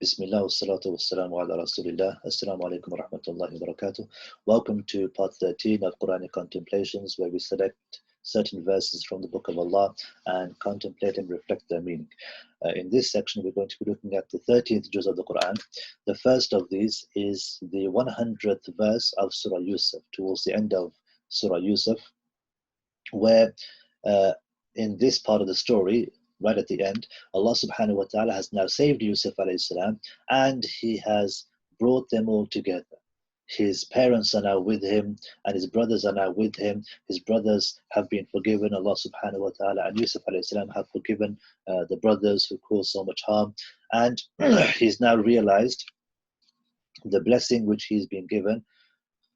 Bismillah, wassalatu wassalamu ala rasulillah. Assalamu alaikum wa rahmatullahi wa barakatuh. Welcome to part 13 of Qur'anic Contemplations, where we select certain verses from the Book of Allah and contemplate and reflect their meaning. In this section, we're going to be looking at the 13th juz of the Quran. The first of these is the 100th verse of Surah Yusuf, towards the end of Surah Yusuf, where in this part of the story, right at the end, Allah subhanahu wa ta'ala has now saved Yusuf alayhi salam, and he has brought them all together. His parents are now with him, and his brothers are now with him. His brothers have been forgiven, Allah subhanahu wa ta'ala, and Yusuf alayhi salam have forgiven the brothers who caused so much harm. And he's now realized the blessing which he's been given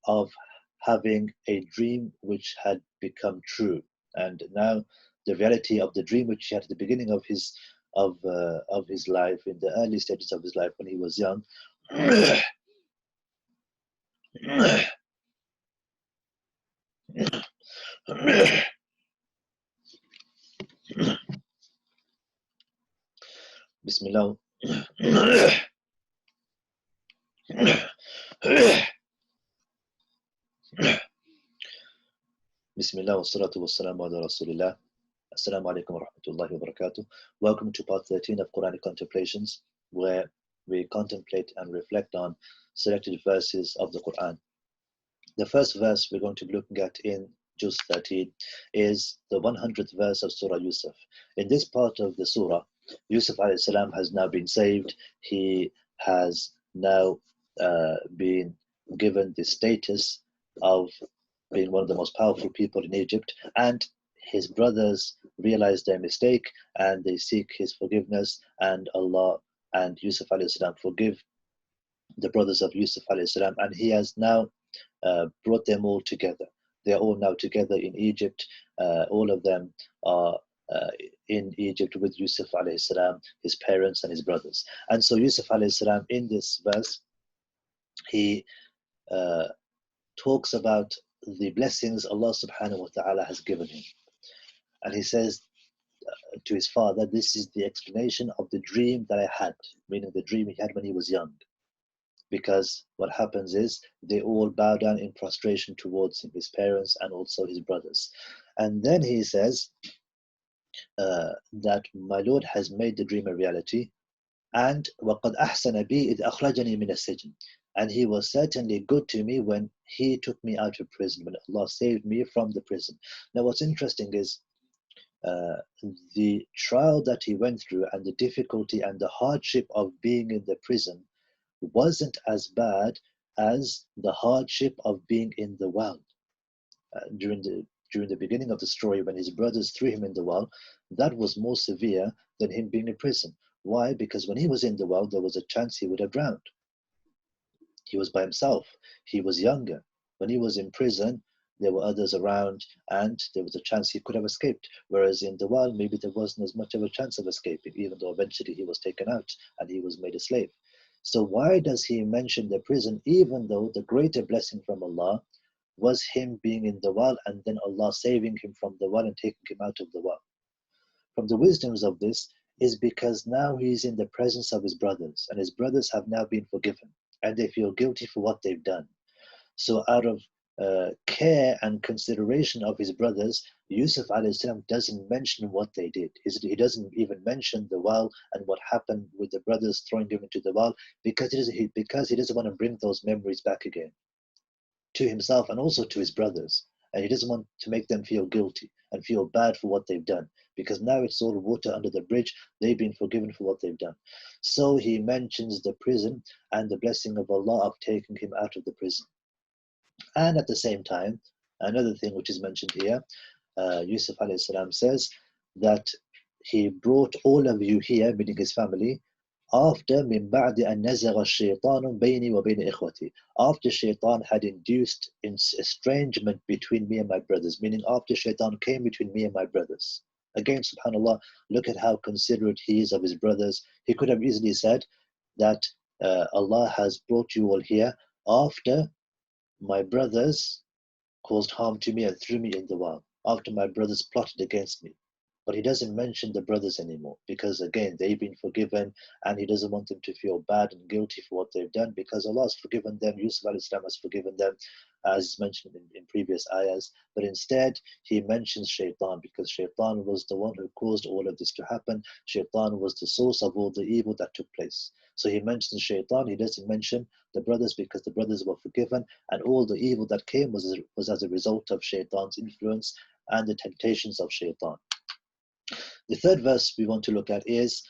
of having a dream which had become true. And now the reality of the dream which he had at the beginning of his life, in the early stages of his life when he was young, Bismillah. Bismillah, wassalatu wassalamu ala rasulillah. Assalamu alaikum wa rahmatullahi wa barakatuh. Welcome to part 13 of Qur'anic Contemplations, where we contemplate and reflect on selected verses of the Quran. The first verse we're going to be looking at in Juz 13 is the 100th verse of Surah Yusuf. In this part of the surah, Yusuf alayhi salam has now been saved. He has now been given the status of being one of the most powerful people in Egypt, and his brothers realize their mistake and they seek his forgiveness, and Allah and Yusuf alayhi salam forgive the brothers of Yusuf alayhi salam, and he has now brought them all together. They are all now together in Egypt. All of them are in Egypt with Yusuf alayhi salam, his parents and his brothers. And so Yusuf alayhi salam, in this verse, he talks about the blessings Allah subhanahu wa ta'ala has given him. And he says to his father, this is the explanation of the dream that I had, meaning the dream he had when he was young. Because what happens is they all bow down in prostration towards him, his parents and also his brothers. And then he says that my Lord has made the dream a reality, and وَقَدْ أَحْسَنَ بِي إِذْ أَخْرَجَنِي مِنَ السِّجْنِ, and he was certainly good to me when he took me out of prison, when Allah saved me from the prison. Now what's interesting is the trial that he went through and the difficulty and the hardship of being in the prison wasn't as bad as the hardship of being in the well. During the beginning of the story, when his brothers threw him in the well, that was more severe than him being in prison. Why? Because when he was in the well, there was a chance he would have drowned. He was by himself. He was younger. When he was in prison, there were others around, and there was a chance he could have escaped. Whereas in the well, maybe there wasn't as much of a chance of escaping, even though eventually he was taken out and he was made a slave. So why does he mention the prison, even though the greater blessing from Allah was him being in the well and then Allah saving him from the well and taking him out of the well? From the wisdoms of this is because now he's in the presence of his brothers, and his brothers have now been forgiven, and they feel guilty for what they've done. So out of care and consideration of his brothers, Yusuf alayhi salam doesn't mention what they did. He doesn't even mention the well and what happened with the brothers throwing him into the well, because he doesn't want to bring those memories back again to himself and also to his brothers. And he doesn't want to make them feel guilty and feel bad for what they've done, because now it's all water under the bridge. They've been forgiven for what they've done. So he mentions the prison and the blessing of Allah of taking him out of the prison. And at the same time, another thing which is mentioned here, Yusuf alayhi salam says that he brought all of you here, meaning his family, after min ba'di an nazagha shaytanu bayni wa bayna ikhwati, after shaitan had induced estrangement between me and my brothers, meaning after shaitan came between me and my brothers. Again, subhanallah, look at how considerate he is of his brothers. He could have easily said that Allah has brought you all here after my brothers caused harm to me and threw me in the well, after my brothers plotted against me. But he doesn't mention the brothers anymore because, again, they've been forgiven and he doesn't want them to feel bad and guilty for what they've done because Allah has forgiven them. Yusuf al-Islam has forgiven them, as mentioned in previous ayahs. But instead, he mentions Shaitan because Shaitan was the one who caused all of this to happen. Shaitan was the source of all the evil that took place. So he mentions Shaitan, he doesn't mention the brothers because the brothers were forgiven and all the evil that came was as a result of Shaitan's influence and the temptations of Shaitan. The third verse we want to look at is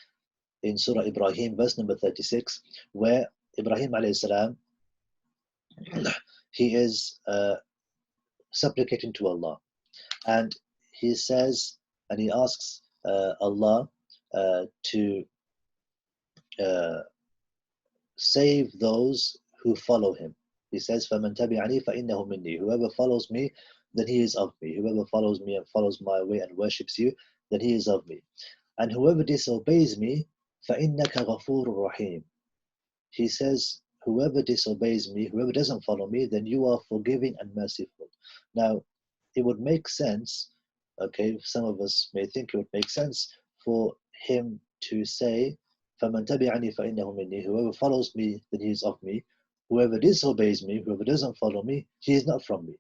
in Surah Ibrahim, verse number 36, where Ibrahim alayhi salam, he is supplicating to Allah. And he says, and he asks Allah to save those who follow him. He says, فَمَنْ تَبِعَنِي فَإِنَّهُ مِنِّي. Whoever follows me, then he is of me. Whoever follows me and follows my way and worships you, then he is of me. And whoever disobeys me, فَإِنَّكَ غَفُورٌ رَحِيمٌ. He says, whoever disobeys me, whoever doesn't follow me, then you are forgiving and merciful. Now, it would make sense, okay, some of us may think it would make sense for him to say, فَمَنْ تَبِعَنِي فَإِنَّهُ مِنِّي. Whoever follows me, then he is of me. Whoever disobeys me, whoever doesn't follow me, he is not from me.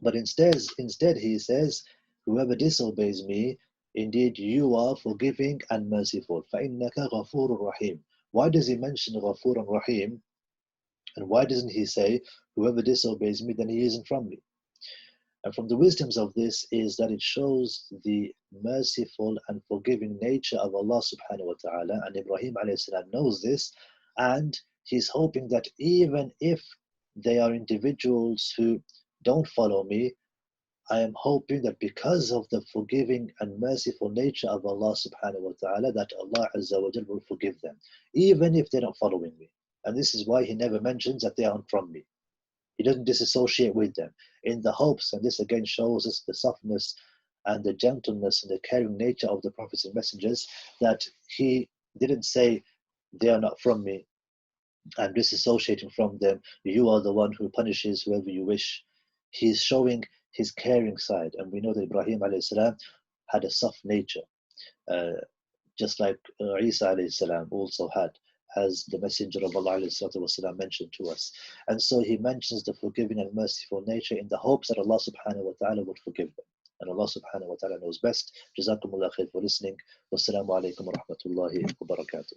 But instead he says, whoever disobeys me, indeed you are forgiving and merciful. فَإِنَّكَ غَفُورٌ رَحِيمٌ. Why does he mention Ghafur and Rahim? And why doesn't he say, whoever disobeys me, then he isn't from me? And from the wisdoms of this is that it shows the merciful and forgiving nature of Allah subhanahu wa ta'ala. And Ibrahim alayhi salam knows this. And he's hoping that even if they are individuals who don't follow me, I am hoping that because of the forgiving and merciful nature of Allah subhanahu wa ta'ala, that Allah azza wa jal will forgive them, even if they're not following me. And this is why he never mentions that they aren't from me. He doesn't disassociate with them in the hopes, and this again shows us the softness and the gentleness and the caring nature of the prophets and messengers, that he didn't say they are not from me, I'm disassociating from them, you are the one who punishes whoever you wish. He's showing his caring side, and we know that Ibrahim alayhi salam had a soft nature, just like Isa alayhi salam also had, as the Messenger of Allah alayhi mentioned to us. And so he mentions the forgiving and merciful nature in the hopes that Allah subhanahu wa ta'ala would forgive them. And Allah subhanahu wa ta'ala knows best. Jazakumullah khair for listening. Wassalamu alaikum wa rahmatullahi wa barakatuh.